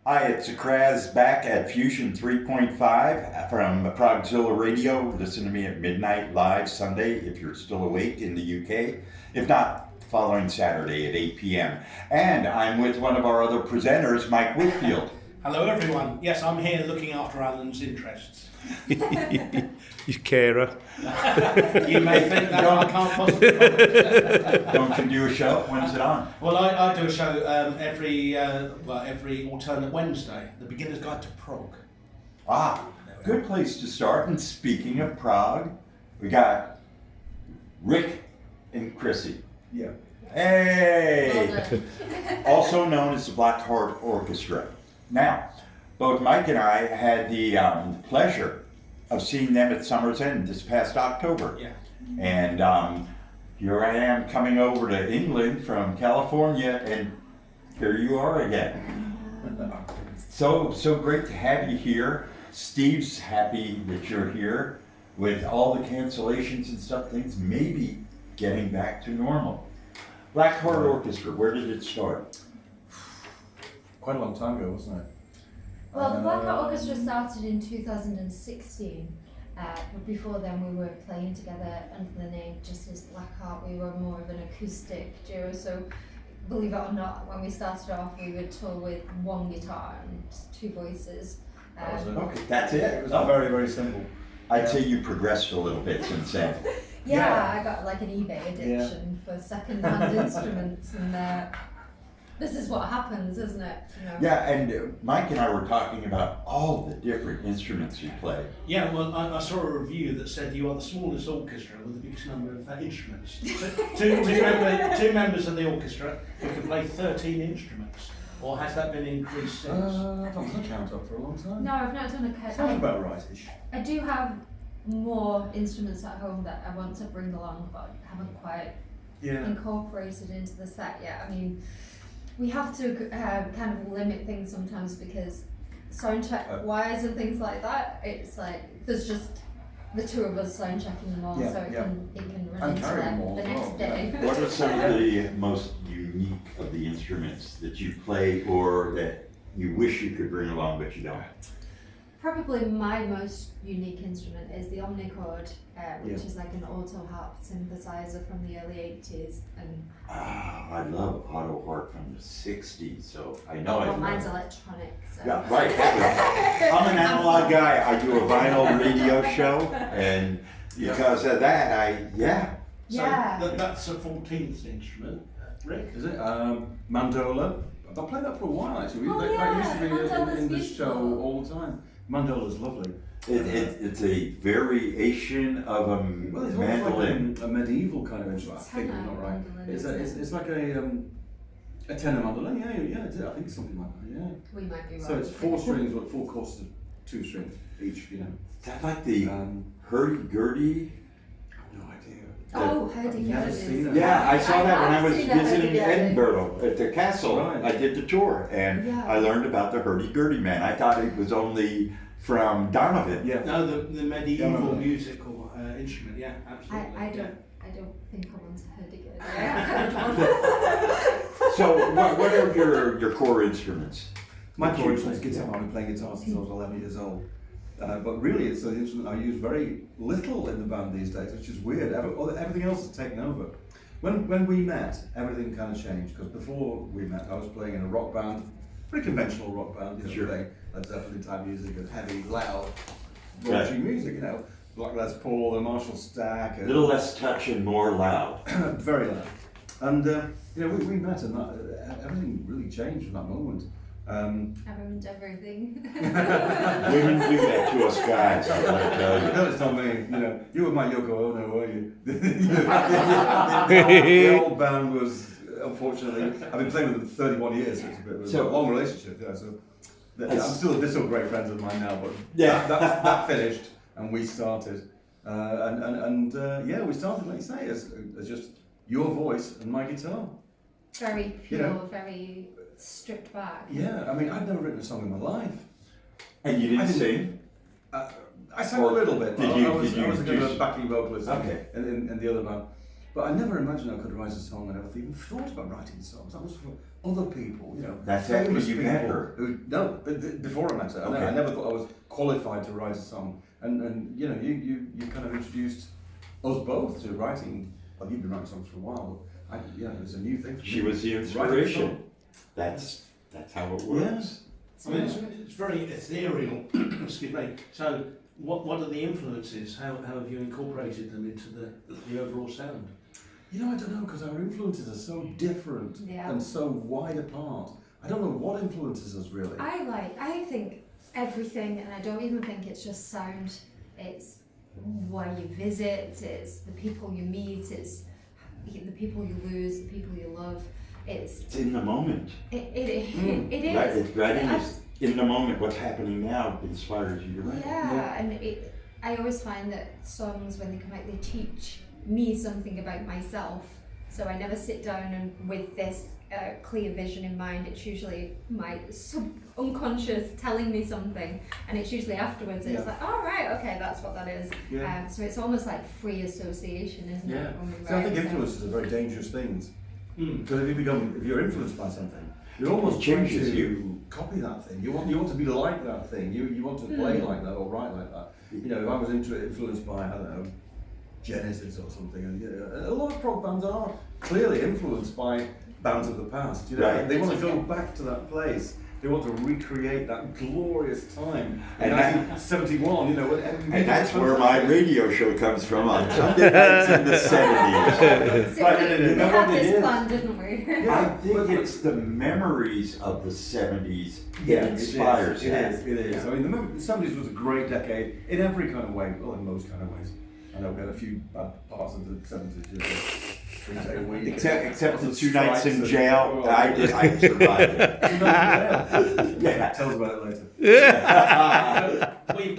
Hi, it's Krazz back at Fusion 3.5 from Progzilla Radio. Listen to me at midnight live Sunday if you're still awake in the UK. If not, following Saturday at 8 p.m. And I'm with one of our other presenters, Mike Whitfield. Hello everyone. Yes, I'm here looking after Alan's interests. You carer. You may think that I can't possibly comment. Don't you do a show? When's it on? Well, I do a show every alternate Wednesday, The Beginner's Guide to Prog. Ah, good place to start. And speaking of Prague, we got Rick and Chrissy. Yeah. Hey! Also known as the Blackheart Orchestra. Now, both Mike and I had the pleasure of seeing them at Summer's End this past October. Yeah. And here I am coming over to England from California, and here you are again. So great to have you here. Steve's happy that you're here. With all the cancellations and stuff, things may be getting back to normal. Blackheart Orchestra, where did it start? Quite a long time ago, wasn't it? Well, the Blackheart Orchestra started in 2016, but before then we were playing together under the name just as Blackheart. We were more of an acoustic duo, so believe it or not, when we started off we would tour with one guitar and just two voices. That was it. Okay, that's it. It was very, very simple. I'd say you progressed a little bit since then. Yeah, I got like an eBay addiction for second-hand instruments, and this is what happens, isn't it? You know? Yeah, and Mike and I were talking about all the different instruments you play. Yeah, well, I saw a review that said you are the smallest orchestra with the biggest number of instruments. Two members of the orchestra who can play 13 instruments. Or has that been increased since? I've not done a count up for a long time. No, I've not done a cut. Sounds about right-ish. I do have more instruments at home that I want to bring along, but haven't quite incorporated into the set yet. I mean, we have to kind of limit things sometimes because soundcheck wise and things like that, it's like there's just the two of us sound checking them all, so it can run And into carrying them all the as next well, day. What are some of the most unique of the instruments that you play or that you wish you could bring along but you don't? Probably my most unique instrument is the omnichord, which is like an auto harp synthesizer from the early 80s. And I love auto harp from the 60s, so I know well, mine's electronic. So. Yeah, right. I'm an analog guy. I do a vinyl radio show, and because of that, So that's a 14th instrument, Rick? Is it? Mandola. I've played that for a while actually. That used to be in this show all the time. Mandola's lovely. It's a variation of a mandolin. Like a medieval kind of instrument. I think I'm not right. It's like a tenor mandolin. Yeah, I think it's something like that. Yeah. We might be right. So it's 4 strings, but 4 courses of 2 strings each. You know. Is that like the hurdy-gurdy? No idea. Oh, hurdy-gurdy. Yeah, I saw that when I was have seen a visiting hurdy-gurdy. Edinburgh at the castle. Right. I did the tour, and I learned about the hurdy-gurdy man. I thought it was only from Donovan. Yeah. No, the medieval musical instrument, yeah, absolutely. I don't think I want a hurdy-gurdy. So, what are your core instruments? My core instrument is guitar. I've been playing guitar since I was 11 years old. But really, it's an instrument I use very little in the band these days, which is weird. Everything else has taken over. When we met, everything kind of changed, because before we met, I was playing in a rock band, pretty conventional rock band, playing Led Zeppelin type music and heavy, loud, raunchy music, Black Les Paul and Marshall Stack. A little less touch and more loud. Very loud. And we met, and everything really changed from that moment. I ruined everything. Women do that to us guys, I gotta tell you. No, it's not me. You were my Yoko Ono, were you? The old band was, unfortunately, I've been playing with them 31 years, so it's a bit of a long relationship. I'm still great friends of mine now, but that finished and we started. We started, like you say, as just your voice and my guitar. Very pure, very stripped back. Yeah, I mean, I'd never written a song in my life. And you didn't sing? I sang a little bit. Did you? I was a kind of backing vocalist Okay. in the other band. But I never imagined I could write a song. I never even thought about writing songs. That was for other people, you know. That's after famous you met people her. No, before I met her. Okay. I never thought I was qualified to write a song. And you know, you kind of introduced us both to writing. Well, you've been writing songs for a while, but it was a new thing for me. She was the Writing a inspiration. song. That's how it works. I mean, it's very ethereal. Excuse me. So, what are the influences? How have you incorporated them into the overall sound? You know, I don't know, because our influences are so different and so wide apart. I don't know what influences us really. I think everything, and I don't even think it's just sound. It's where you visit, it's the people you meet, it's the people you lose, the people you love. It's in the moment. It is. Right, writing is in the moment. What's happening now inspires you to write. Yeah, and I always find that songs, when they come out, they teach me something about myself. So I never sit down and with this clear vision in mind. It's usually my unconscious telling me something, and it's usually afterwards. It's like, oh right, okay, that's what that is. Yeah. So it's almost like free association, isn't it? When we So I write, think influences are very dangerous things. Because if you're influenced by something, you're almost trying changes to you. copy that thing. You want to be like that thing. You want to play like that or write like that. You know, if I was influenced by, I don't know, Genesis or something, and a lot of prog bands are clearly influenced by bands of the past. You know, Right. they want to go back to that place. They want to recreate that glorious time in And that- 1971. You know, when And that's where my radio show comes from on Sunday nights in the 70s. So But we you know had what it this is? plan, didn't we? I think it's the memories of the 70s that inspires that. It is. I mean, the 70s was a great decade in every kind of way, well, in most kind of ways. I know we had a few bad parts of the 70s, you know, 3 days a week. Except the Lots 2 of nights strikes in and- jail. I survived it. 2 nights in jail. Yeah. Tell us about it later.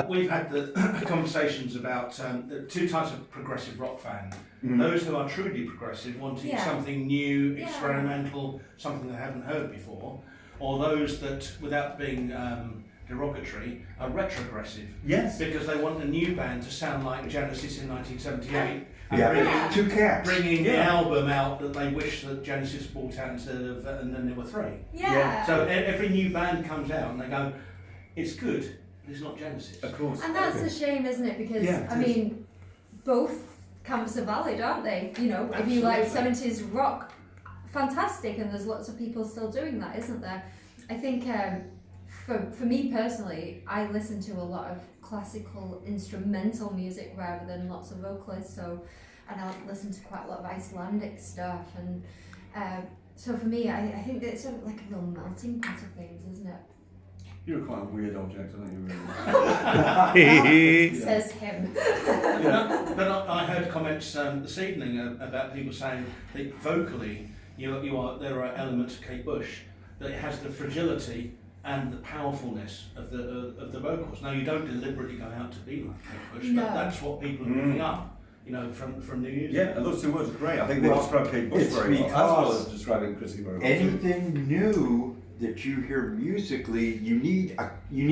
We've had the conversations about the two types of progressive rock fan. Those who are truly progressive, wanting something new, experimental, something they haven't heard before, or those that, without being derogatory, are retrogressive. Yes. Because they want a new band to sound like Genesis in 1978. And Yeah, 2 camps. bringing the album out that they wish that Genesis brought out instead of, and then there were 3. Yeah. So every new band comes out and they go, it's good, but it's not Genesis. Of course. And that's a shame, isn't it? Because Yeah, it I is. mean, both camps are valid, aren't they? You know, if you like Absolutely. 70s rock, fantastic, and there's lots of people still doing that, isn't there? I think for me personally, I listen to a lot of classical instrumental music rather than lots of vocalists. So, and I listen to quite a lot of Icelandic stuff, and so for me, I think that it's sort of like a real melting pot of things, isn't it? You're quite a weird object, aren't you, really? Says him. But I heard comments this evening about people saying that vocally, there are elements of Kate Bush, that it has the fragility and the powerfulness of the vocals. Now, you don't deliberately go out to be like Kate Bush, No. but that's what people are picking up, you know, from the music. Yeah, and those 2 words are great. I think they Well, describe Kate Bush it's very well, as well because as describing Chrissy very well. Anything new that you hear musically, you need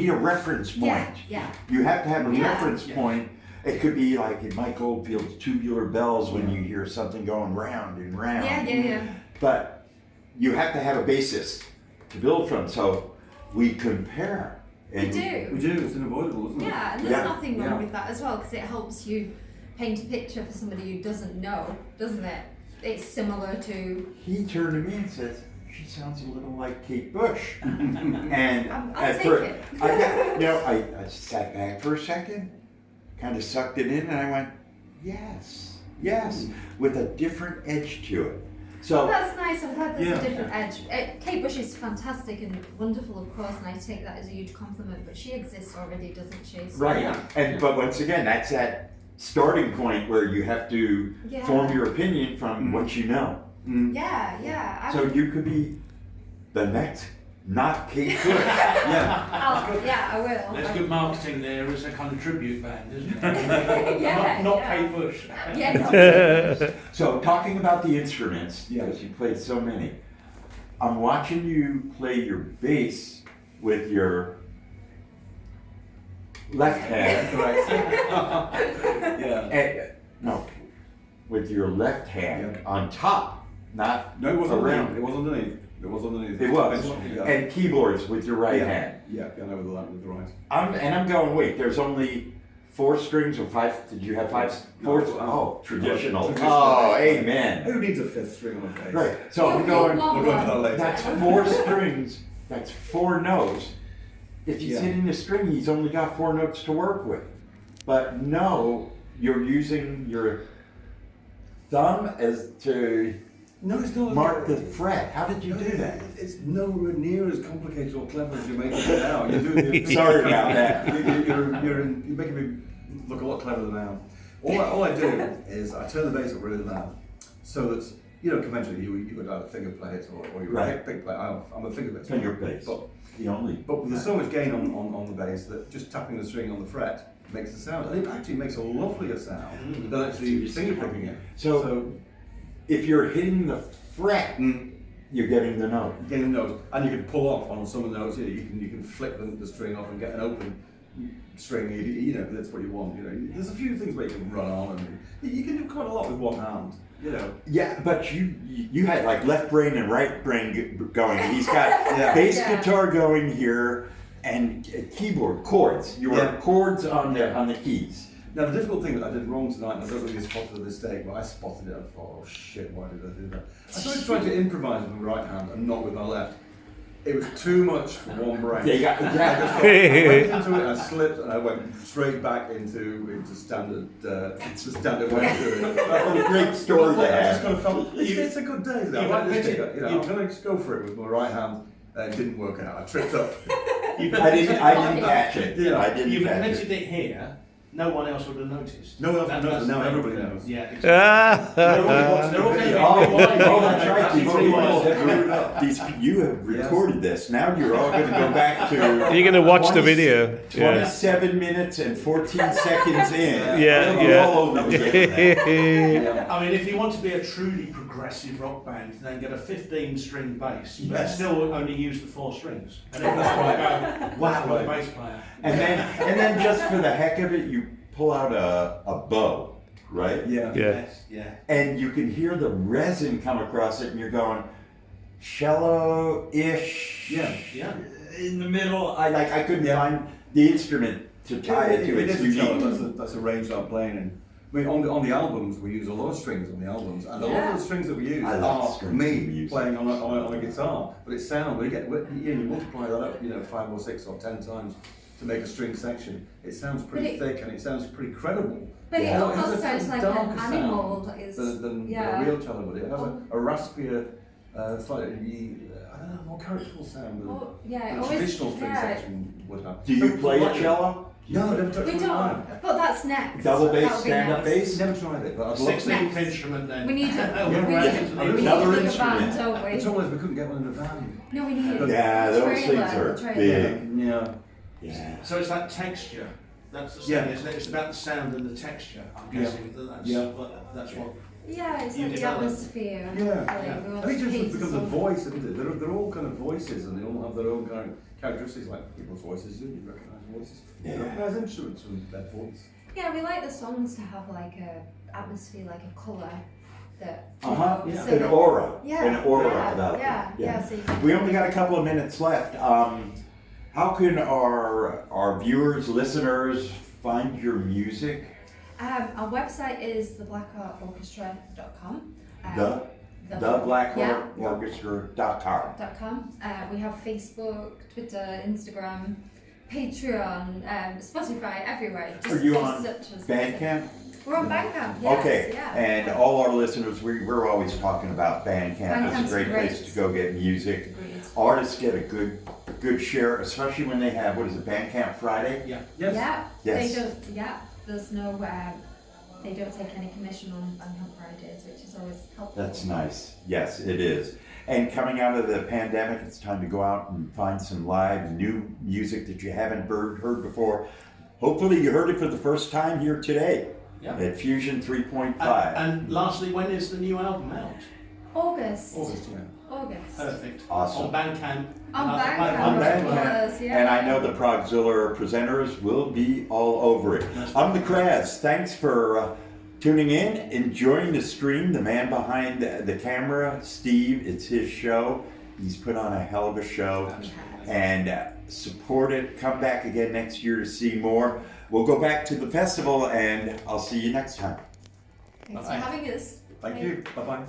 a reference point. Yeah. You have to have a Yeah. reference point. It could be like in Mike Oldfield's Tubular Bells when you hear something going round and round. Yeah. But you have to have a basis to build from. So we compare. We do. We do, it's unavoidable, isn't it? Yeah, and there's Yeah. nothing wrong Yeah. with that as well, because it helps you paint a picture for somebody who doesn't know, doesn't it? It's similar to. He turned to me and says, "She sounds a little like Kate Bush." And I'll at take first, it. I sat back for a second, kind of sucked it in, and I went, yes, with a different edge to it. So That's nice. I'm glad there's Yeah. a different edge. Kate Bush is fantastic and wonderful, of course, and I take that as a huge compliment. But she exists already, doesn't she? So, right, Yeah. but once again, that's that starting point where you have to Yeah. form your opinion from what you know. Yeah. So you could be the next, not Kate Bush. I will. There's good marketing there as a kind of tribute band, isn't it? not yeah. Kate Bush. Yeah. No. So talking about the instruments, Yeah. because you played so many, I'm watching you play your bass with your left hand. Yeah. No, with your left hand on top, not No, it was around. underneath. It was underneath. It was underneath. It was. Yeah. And keyboards with your right hand. Yeah, piano with the left, with the right. I'm going, wait, there's only 4 strings or 5? Did you have 5? No, 4? Oh, traditional. Traditional. Oh, amen. Who needs a 5th string on a bass? Right. So I'm going, We'll go into that later. that's 4 strings. That's 4 notes. If he's Yeah. hitting the string, he's only got 4 notes to work with. But no, you're using your thumb as to No, it's not. mark the fret. How did you do that? It's nowhere near as complicated or clever as you're making it now. You're Sorry about that. You're making me look a lot cleverer than I am. All I do is I turn the bass up really loud, so that conventionally you would either finger play it or you would Right. pick play. I'm a finger bass. Finger bass. But The only. there's so much gain on the bass that just tapping the string on the fret makes a sound, and it actually makes a lovelier sound than actually finger picking it. So if you're hitting the fret, you're getting the note. Getting the notes, and you can pull off on some of the notes. You can flick the string off and get an open string. That's what you want. There's a few things where you can run on, and you can do quite a lot with one hand. Yeah, but you had like left brain and right brain going. He's got bass guitar going here and keyboard chords. Your chords on the keys. Now the difficult thing that I did wrong tonight, and I don't know if you spotted the mistake, but I spotted it. I thought, oh shit, why did I do that? I started trying to improvise with my right hand and not with my left. It was too much for one brain. Yeah. I went into it, I slipped, and I went straight back into standard way of doing it. A great story to I just have. kind of felt it's a good day. I like this thing. I'm you- going to just go for it with my right hand. It didn't work out. I tripped up. I didn't catch it. Yeah. I didn't You've catch admitted it. it here. No one else would have noticed. No one else would notice. Now everybody knows. Yeah, exactly. They're all going to be Oh, that's right. These You have recorded this. Now you're all going to go back to. You're going to watch the video. 27 minutes and 14 seconds in. Yeah, It'll be yeah. all over the internet. I mean, if you want to be a truly progressive rock band, then get a 15-string bass, but Yes. still only use the 4 strings. And everyone's going to go, wow, what a bass player. And then just for the heck of it, you pull out a bow, right? Yeah. Yeah. And you can hear the resin come across it, and you're going cello-ish. Yeah. In the middle, I couldn't find the instrument to tie it to its is a cello. unique. That's a range I'm playing in. I mean, on the albums, we use a lot of strings on the albums, and a lot of the strings that we use I love are strings me music. playing on a guitar. But it sounds, you multiply that up, 5 or 6 or 10 times to make a string section. It sounds pretty thick and it sounds pretty credible. But it has almost a sounds like darker an sound animal that is. than a real cello, but it has a raspier, slightly, more characterful sound than Oh, yeah, it the always, traditional string yeah. section would have. Do you play a cello? No, I never touched We one don't, live. but that's next. Double bass, That'll be stand-up next. bass? Never tried it, but I'd love to. 16th instrument then. We need it. Yeah, We right. need it. We need Another it in the instrument. van, don't The we? trouble is we couldn't get one in the van. No, we need it. Yeah, The those trailer, things are the trailer. big. Yeah. Yeah. So it's that texture. That's the thing, Yeah. isn't it? It's about the sound and the texture. I'm Yeah. guessing that's Yeah. that's what. Yeah, it's You like the develop. atmosphere. Yeah. We Yeah. want I think to just paint becomes a some- voice, isn't it? They're all kind of voices, and they all have their own kind of characteristics, like people's voices. You recognise voices. Yeah. You recognise instruments from their voice. Yeah, we like the songs to have like a atmosphere, like a colour that. Yeah. so An that- aura. Yeah. An aura yeah, about yeah, it. yeah. So you can- We only got a couple of minutes left. How can our viewers, listeners find your music? Our website is theblackheartorchestra.com. The Blackheart Orchestra.com. .com. We have Facebook, Twitter, Instagram, Patreon, Spotify, everywhere. Are you on search us. Bandcamp? We're on Bandcamp, yes. Okay, Yeah. and all our listeners, we're always talking about Bandcamp. It's Bandcamp's a great great. place to go get music. Agreed. Artists get a good share, especially when they have, what is it, Bandcamp Friday? Yeah. Yes. Yeah. Yes. They don't. Yeah. There's no. They don't take any commission on Bandcamp Fridays, which is always helpful. That's nice. Yes, it is. And coming out of the pandemic, it's time to go out and find some live, new music that you haven't heard before. Hopefully you heard it for the first time here today Yeah. at Fusion 3.5. And lastly, when is the new album out? August. August, yeah. August. Perfect. Awesome. On Bandcamp. On Other Bandcamp. On platforms. Bandcamp. Yes, yeah. And I know the Progzilla presenters will be all over it. I'm the Krazz. Thanks for tuning in, enjoying the stream. The man behind the camera, Steve, it's his show. He's put on a hell of a show. And support it. Come back again next year to see more. We'll go back to the festival, and I'll see you next time. Thanks for having us. Thank you. Bye-bye.